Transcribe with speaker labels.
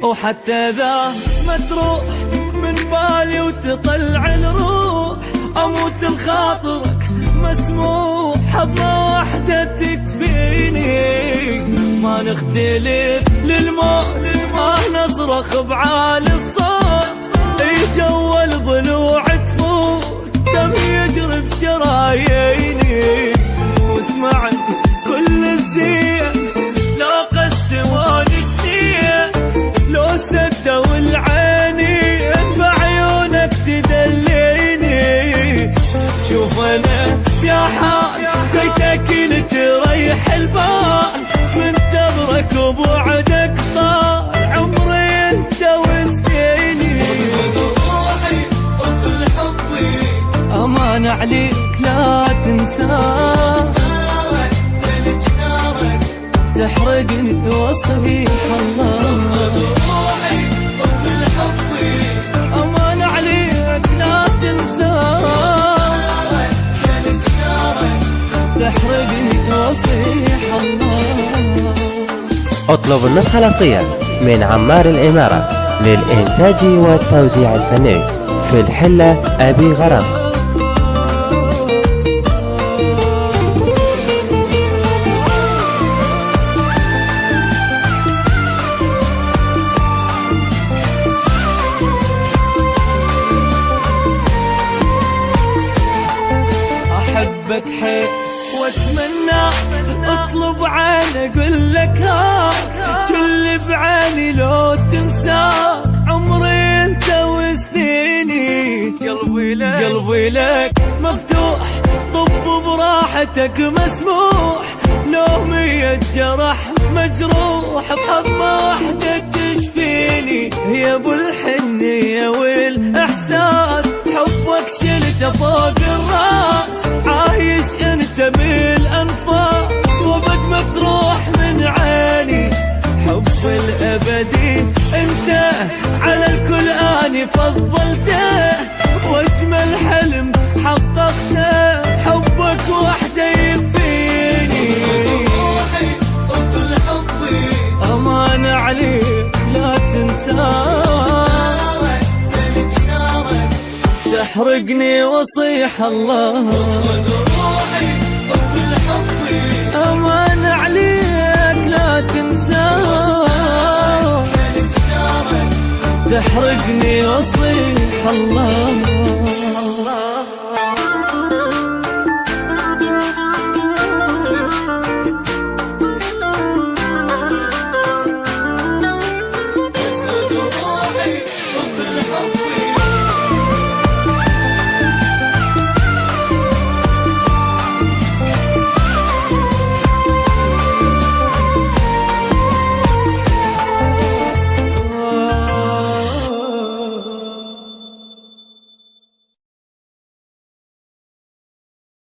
Speaker 1: وحتى ذا ما تروح من بالي وتطلع الروح، أموت الخاطرك مسموح، حضنة واحدة تكفيني. ما نختلف للموت، ما نصرخ بعالي الصوت، جو الضلوع تفوت، دم يجري بشراييني. واسمعني كل الزين لو قسموني اثنين، لو سدوا العينين بعيونك تدليني. شوف انا يا حال جيتك لتريح البال، منتظرك وبعدك طال عمري انت وسنيني. روحي وكل حبي امان عليك لا تنساه، تحرقني وصيح الله. روحي وكل حبي امان عليك لا تنساه، تحرقني وصيح الله.
Speaker 2: اطلب النسخة الأصلية من عمار الإمارة للإنتاج والتوزيع الفني في الحلة أبي غرق.
Speaker 1: أحبك حيل واتمنى اطلب عيني اقول لك هاك، شو اللي بعيني لو تنساك عمري انت وسنيني. قلبي لك مفتوح، طب براحتك مسموح، لو 100 جرح مجروح بحضنة واحدة تشفيني. يا ابو الحنية والاحساس حبك شلته فوق الراس، عايش انت بالانفاس وابد ما تروح من عيني. حب الابدي انت على الكل اني فضلته، واجمل حلم حققته حبك وحده يكفيني. روحي وكل حبي امان عليك لا تنساه، تحرقني وصيح الله. روحي وكل حبي امان عليك لا تنساه، تحرقني وصيح الله.